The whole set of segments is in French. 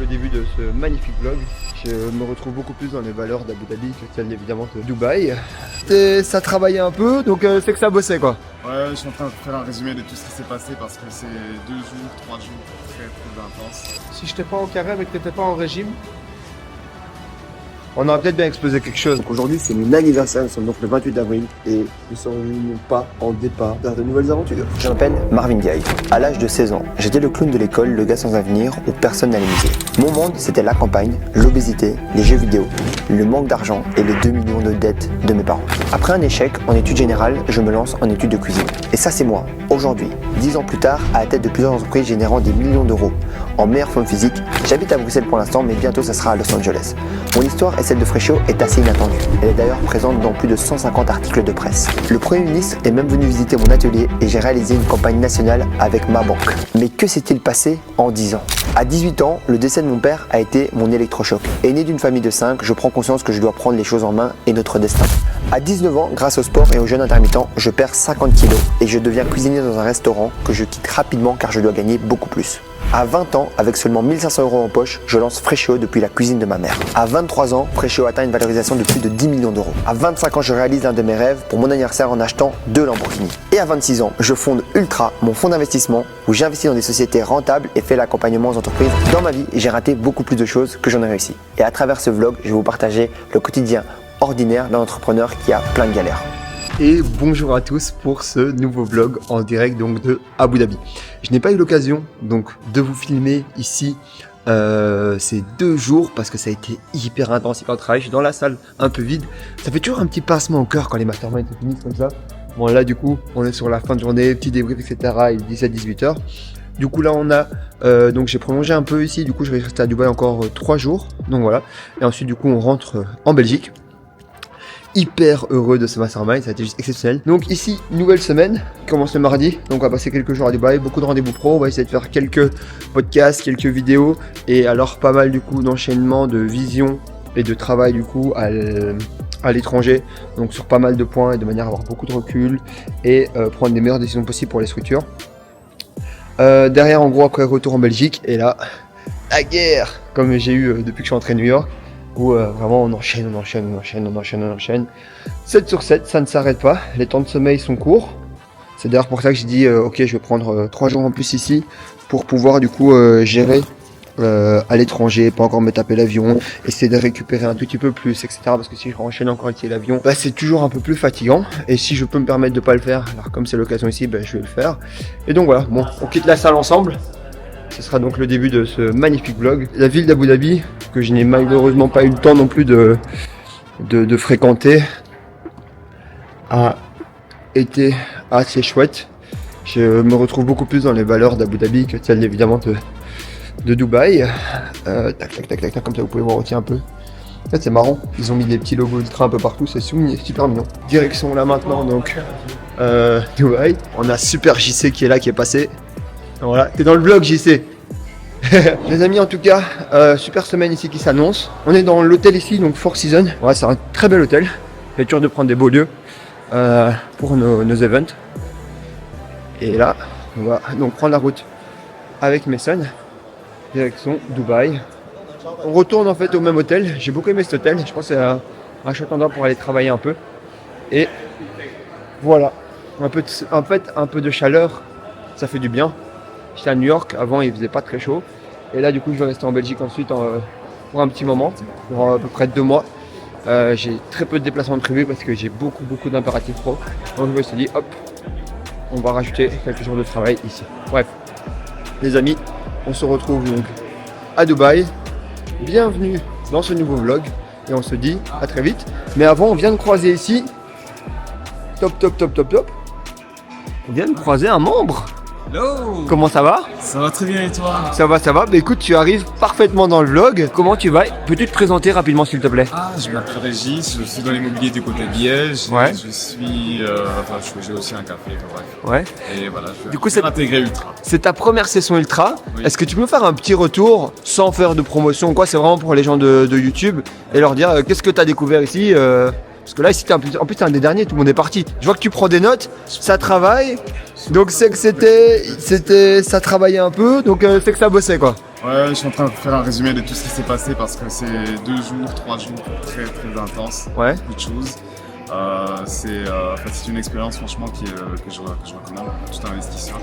le début de ce magnifique vlog. Je me retrouve beaucoup plus dans les valeurs d'Abu Dhabi que celles évidemment de Dubaï. Ça travaillait un peu, donc c'est que ça bossait quoi. Ouais, je suis en train de faire un résumé de tout ce qui s'est passé parce que c'est 2 jours, 3 jours très intenses. Si je t'ai pas en carré mais que t'étais pas en régime, on aurait peut-être bien explosé quelque chose. Donc aujourd'hui, c'est mon anniversaire, nous sommes donc le 28 avril et nous sommes pas en départ vers de nouvelles aventures. Je m'appelle Marvin Gaye. À l'âge de 16 ans, j'étais le clown de l'école, le gars sans avenir où personne n'allait miser. Mon monde, c'était la campagne, l'obésité, les jeux vidéo, le manque d'argent et les 2 millions de dettes de mes parents. Après un échec en études générales, je me lance en études de cuisine. Et ça, c'est moi, aujourd'hui, 10 ans plus tard, à la tête de plusieurs entreprises générant des millions d'euros. En meilleure forme physique, j'habite à Bruxelles pour l'instant, mais bientôt ça sera à Los Angeles. Mon histoire et celle de Freshio est assez inattendue. Elle est d'ailleurs présente dans plus de 150 articles de presse. Le Premier ministre est même venu visiter mon atelier et j'ai réalisé une campagne nationale avec ma banque. Mais que s'est-il passé en 10 ans? À 18 ans, le décès de mon père a été mon électrochoc. Et né d'une famille de 5, je prends conscience que je dois prendre les choses en main et notre destin. À 19 ans, grâce au sport et au jeûne intermittent, je perds 50 kilos et je deviens cuisinier dans un restaurant que je quitte rapidement car je dois gagner beaucoup plus. À 20 ans, avec seulement 1500 € en poche, je lance Freshio depuis la cuisine de ma mère. À 23 ans, Freshio atteint une valorisation de plus de 10 millions d'euros. À 25 ans, je réalise l'un de mes rêves pour mon anniversaire en achetant 2 Lamborghini. Et à 26 ans, je fonde Ultra, mon fonds d'investissement, où j'investis dans des sociétés rentables et fais l'accompagnement aux entreprises. Dans ma vie, j'ai raté beaucoup plus de choses que j'en ai réussi. Et à travers ce vlog, je vais vous partager le quotidien ordinaire d'un entrepreneur qui a plein de galères. Et bonjour à tous pour ce nouveau vlog en direct donc de Abu Dhabi. Je n'ai pas eu l'occasion donc de vous filmer ici ces 2 jours parce que ça a été hyper intense, hyper travail. Je suis dans la salle un peu vide. Ça fait toujours un petit pincement au cœur quand les masterminds se finissent comme ça. Bon là du coup on est sur la fin de journée, petit débrief etc. Il est 17-18 heures. Du coup là on a donc j'ai prolongé un peu ici. Du coup je vais rester à Dubaï encore 3 jours. Donc voilà. Et ensuite du coup on rentre en Belgique. Hyper heureux de ce mastermind, ça a été juste exceptionnel. Donc ici, nouvelle semaine, qui commence le mardi. Donc on va passer quelques jours à Dubaï, beaucoup de rendez-vous pro. On va essayer de faire quelques podcasts, quelques vidéos. Et alors pas mal du coup d'enchaînement, de vision et de travail du coup à l'étranger. Donc sur pas mal de points et de manière à avoir beaucoup de recul et prendre les meilleures décisions possibles pour les structures. Derrière en gros après retour en Belgique. Et là, la guerre comme j'ai eu depuis que je suis rentré à New York. Où vraiment on enchaîne. 7 sur 7, ça ne s'arrête pas. Les temps de sommeil sont courts. C'est d'ailleurs pour ça que j'ai dit ok, je vais prendre 3 jours en plus ici pour pouvoir du coup gérer à l'étranger, pas encore me taper l'avion, essayer de récupérer un tout petit peu plus, etc. Parce que si je enchaîne encore ici l'avion, bah, c'est toujours un peu plus fatigant. Et si je peux me permettre de pas le faire, alors comme c'est l'occasion ici, bah, je vais le faire. Et donc voilà, bon, on quitte la salle ensemble. Ce sera donc le début de ce magnifique vlog. La ville d'Abu Dhabi, que je n'ai malheureusement pas eu le temps non plus de fréquenter, a été assez chouette. Je me retrouve beaucoup plus dans les valeurs d'Abu Dhabi que celles évidemment de Dubaï. Tac, comme ça vous pouvez voir aussi un peu. En fait c'est marrant, ils ont mis des petits logos ultra un peu partout, c'est super mignon. Direction là maintenant donc Dubaï. On a Super JC qui est là, qui est passé. Voilà, t'es dans le vlog JC. Les amis en tout cas, super semaine ici qui s'annonce. On est dans l'hôtel ici, donc Four Seasons. Ouais, c'est un très bel hôtel. C'est dur de prendre des beaux lieux pour nos events. Et là, on va donc prendre la route avec mes sons, direction Dubaï. On retourne en fait au même hôtel. J'ai beaucoup aimé cet hôtel. Je pense que c'est un chouette endroit pour aller travailler un peu. Et voilà, un peu de chaleur, ça fait du bien. J'étais à New York, avant il faisait pas très chaud. Et là du coup je vais rester en Belgique ensuite pour un petit moment, pour à peu près 2 mois. J'ai très peu de déplacements prévus parce que j'ai beaucoup d'impératifs pro. Donc je me suis dit hop, on va rajouter quelques jours de travail ici. Bref, les amis, on se retrouve donc à Dubaï. Bienvenue dans ce nouveau vlog et on se dit à très vite. Mais avant on vient de croiser ici, top. On vient de croiser un membre. Hello! Comment ça va? Ça va très bien et toi? Ça va. Bah écoute, tu arrives parfaitement dans le vlog. Comment tu vas? Peux-tu te présenter rapidement s'il te plaît? Je m'appelle Régis, je suis dans l'immobilier du côté de Liège. Ouais. Je suis. J'ai aussi un café, bref. Ouais. Et voilà, je Du coup, vais intégrer Ultra. c'est ta première session Ultra. Oui. Est-ce que tu peux me faire un petit retour sans faire de promotion ou quoi? C'est vraiment pour les gens de YouTube et leur dire qu'est-ce que tu as découvert ici parce que là, ici, en plus, t'es un des derniers, tout le monde est parti. Je vois que tu prends des notes, ça travaille. Donc, c'est que ça travaillait un peu, donc c'est que ça bossait, quoi. Ouais, je suis en train de faire un résumé de tout ce qui s'est passé parce que c'est 2 jours, 3 jours très très intenses. Ouais. Beaucoup de choses. C'est une expérience franchement que je recommande à tout investisseur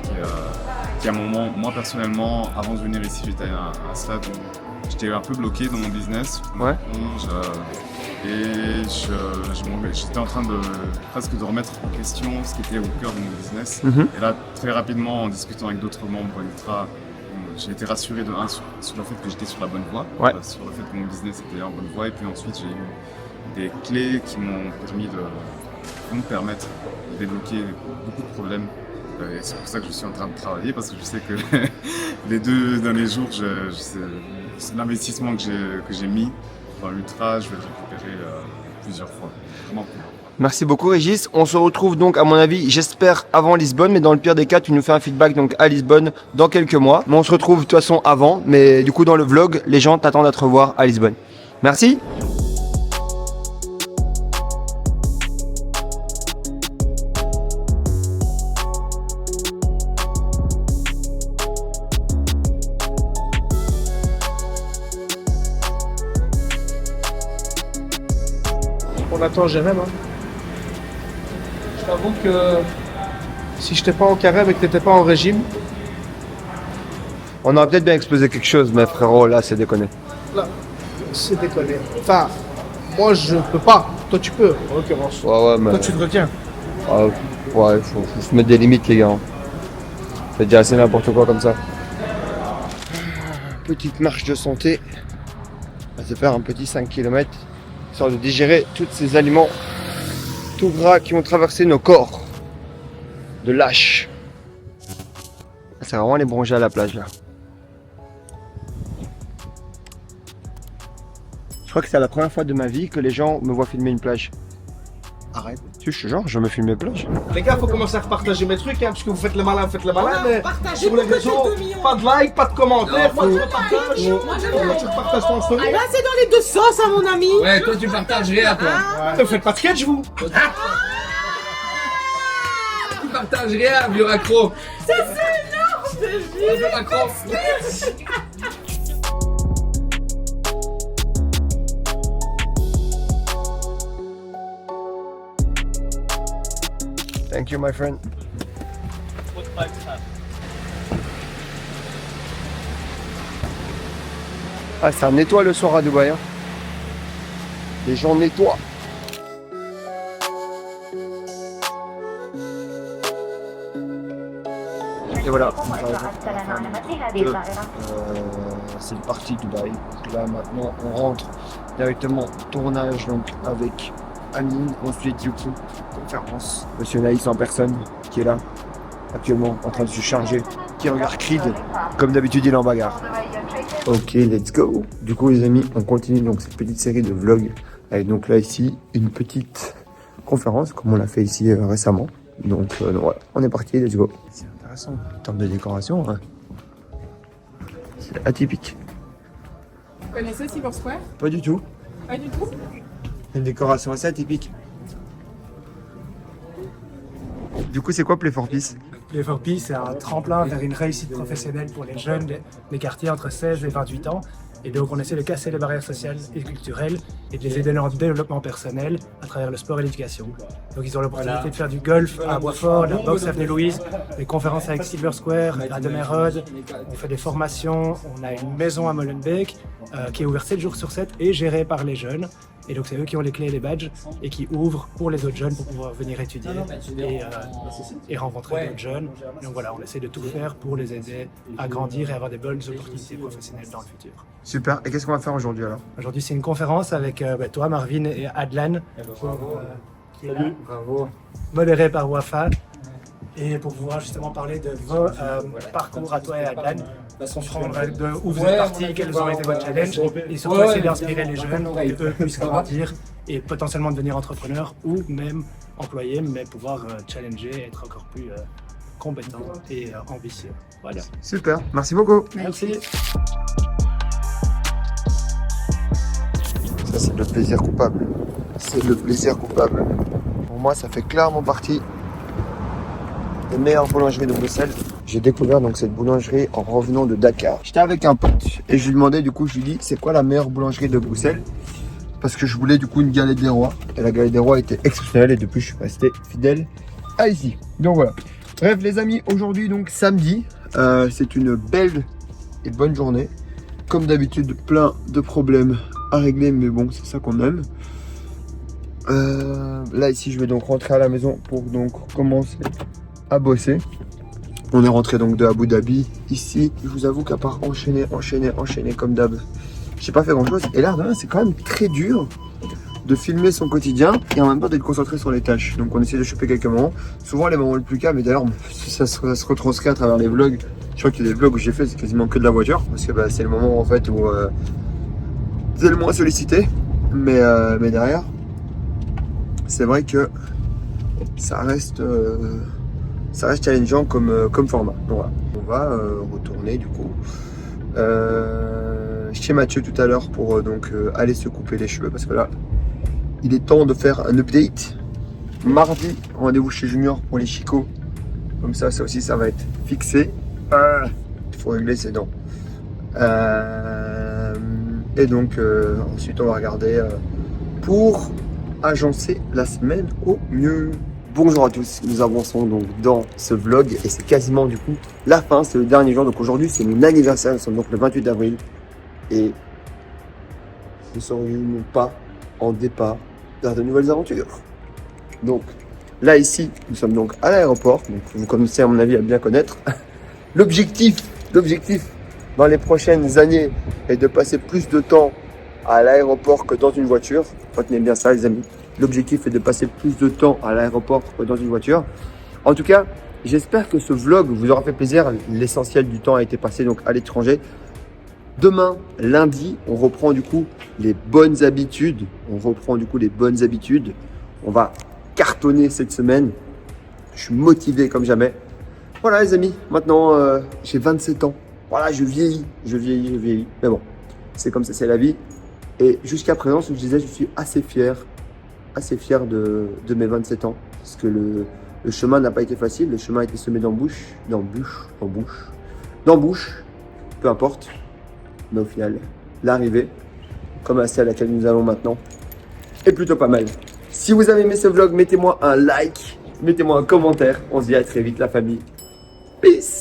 qui à un moment, moi personnellement, avant de venir ici, j'étais à un stade où j'étais un peu bloqué dans mon business. Ouais. J'étais en train de presque de remettre en question ce qui était au cœur de mon business. Et là, très rapidement, en discutant avec d'autres membres Ultra, j'ai été rassuré de un sur le fait que j'étais sur la bonne voie, sur le fait que mon business était en bonne voie, et puis ensuite j'ai eu des clés qui m'ont permis de me permettre de débloquer beaucoup de problèmes. Et c'est pour ça que je suis en train de travailler, parce que je sais que les 2 derniers jours, c'est l'investissement que j'ai mis dans l'Ultra, je vais le récupérer plusieurs fois. Vraiment cool. Merci beaucoup Régis. On se retrouve donc à mon avis, j'espère avant Lisbonne, mais dans le pire des cas, tu nous fais un feedback donc à Lisbonne dans quelques mois. Mais on se retrouve de toute façon avant, mais du coup dans le vlog, les gens t'attendent à te revoir à Lisbonne. Merci. On attend Jérém. Je t'avoue que si je n'étais pas en carême et que tu n'étais pas en régime, On aurait peut-être bien explosé quelque chose, mais frérot, là c'est déconné. là, c'est déconné. Enfin, moi je peux pas. Toi tu peux, en l'occurrence. Ouais, mais. Toi tu te retiens. Ouais, faut se mettre des limites, les gars. C'est déjà assez n'importe quoi comme ça. Petite marche de santé. On va se faire un petit 5 km, histoire de digérer tous ces aliments tout gras qui ont traversé nos corps. De lâche. C'est vraiment les bronzer à la plage là. Je crois que c'est la première fois de ma vie que les gens me voient filmer une plage. Arrête. Tu sais, genre, je me filme les plages. Les gars, faut commencer à repartager mes trucs, parce que vous faites le malin, mais partagez sur les pour que réseaux, j'ai 2 millions. pas de like, pas de commentaires, pas de repartage. Moi, je veux. Tu repartages ton story. Ah là, c'est dans les 2 sens, mon ami. Ouais, toi tu partages rien, toi. Ne faites pas de sketch, vous. Tu partages rien, vieux accro. C'est énorme, Vieux accro. Thank you, my friend. Ah, ça nettoie le soir à Dubaï. Hein. Les gens nettoient. Et voilà. C'est parti Dubaï. Là maintenant on rentre directement tournage donc avec Amine, ensuite du coup conférence. Monsieur Naïs en personne qui est là actuellement en train de se charger, qui regarde Creed comme d'habitude il est en bagarre. Ok, let's go. Du coup les amis, on continue donc cette petite série de vlogs avec donc là ici une petite conférence comme on l'a fait ici récemment. Donc voilà, on est parti, let's go. C'est intéressant en termes de décoration, hein. C'est atypique. Vous connaissez Silver Square? Pas du tout. Pas du tout. Une décoration assez atypique. Du coup, c'est quoi Play for Peace? Play for Peace, c'est un tremplin vers une réussite professionnelle pour les jeunes des quartiers entre 16 et 28 ans. Et donc, on essaie de casser les barrières sociales et culturelles et de les aider dans leur développement personnel à travers le sport et l'éducation. Donc, ils ont l'opportunité de faire du golf à Boisfort, de la boxe avenue Louise, des conférences avec Silver Square, à Demerode. On fait des formations. On a une maison à Molenbeek qui est ouverte 7 jours sur 7 et gérée par les jeunes. Et donc, c'est eux qui ont les clés et les badges et qui ouvrent pour les autres jeunes pour pouvoir venir étudier et rencontrer d'autres jeunes. Donc voilà, on essaie de tout faire pour les aider à grandir et avoir des bonnes opportunités professionnelles dans le futur. Super. Et qu'est-ce qu'on va faire aujourd'hui alors? Aujourd'hui, c'est une conférence avec toi, Marvin et Adlan, qui est là, modérée par Wafa, et pour pouvoir justement parler de vos parcours à toi et Adlan, comprendre de où vous êtes partis, quels ont été vos challenges, et surtout essayer d'inspirer les jeunes pour qu'eux puissent grandir et potentiellement devenir entrepreneurs ou même employés, mais pouvoir challenger, être encore plus compétents et ambitieux. Voilà. Super. Merci beaucoup. Merci. Ça, c'est le plaisir coupable. C'est le plaisir coupable. Pour moi, ça fait clairement partie des meilleures boulangeries de Bruxelles. J'ai découvert donc cette boulangerie en revenant de Dakar. J'étais avec un pote et je lui demandais du coup, je lui dis c'est quoi la meilleure boulangerie de Bruxelles? Parce que je voulais du coup une galette des rois. Et la galette des rois était exceptionnelle et depuis je suis resté fidèle à ici. Donc voilà. Bref les amis, aujourd'hui donc samedi, c'est une belle et bonne journée. Comme d'habitude, plein de problèmes à régler, mais bon, c'est ça qu'on aime. Là ici, je vais donc rentrer à la maison pour donc commencer à bosser. On est rentré donc de Abu Dhabi ici. Je vous avoue qu'à part enchaîner comme d'hab, j'ai pas fait grand chose. Et là, c'est quand même très dur de filmer son quotidien et en même temps d'être concentré sur les tâches. Donc on essaie de choper quelques moments. Souvent les moments les plus calmes, et d'ailleurs ça se retranscrit à travers les vlogs. Je crois qu'il y a des vlogs où j'ai fait, c'est quasiment que de la voiture. Parce que c'est le moment en fait où c'est le moins sollicité. Mais derrière, c'est vrai que ça reste challengeant comme format. Donc, voilà. On va retourner du coup chez Mathieu tout à l'heure pour aller se couper les cheveux parce que là il est temps de faire un update. Mardi, rendez-vous chez Junior pour les chicots. Comme ça aussi ça va être fixé. Il faut régler ses dents. Et donc ensuite on va regarder pour agencer la semaine au mieux. Bonjour à tous, nous avançons donc dans ce vlog et c'est quasiment du coup la fin, c'est le dernier jour. Donc aujourd'hui c'est mon anniversaire, nous sommes donc le 28 avril et nous serions pas en départ vers de nouvelles aventures. Donc là ici nous sommes donc à l'aéroport, donc vous commencez à mon avis à bien connaître. L'objectif dans les prochaines années est de passer plus de temps à l'aéroport que dans une voiture. Retenez bien ça les amis. L'objectif est de passer plus de temps à l'aéroport que dans une voiture. En tout cas, j'espère que ce vlog vous aura fait plaisir. L'essentiel du temps a été passé donc à l'étranger. Demain, lundi, on reprend du coup les bonnes habitudes. On va cartonner cette semaine. Je suis motivé comme jamais. Voilà les amis, maintenant j'ai 27 ans. Voilà, je vieillis. Mais bon, c'est comme ça, c'est la vie. Et jusqu'à présent, ce que je disais, je suis assez fier de mes 27 ans. Parce que le chemin n'a pas été facile, le chemin a été semé d'embûches, peu importe. Mais au final, l'arrivée, comme celle à laquelle nous allons maintenant, est plutôt pas mal. Si vous avez aimé ce vlog, mettez-moi un like, mettez-moi un commentaire. On se dit à très vite la famille. Peace.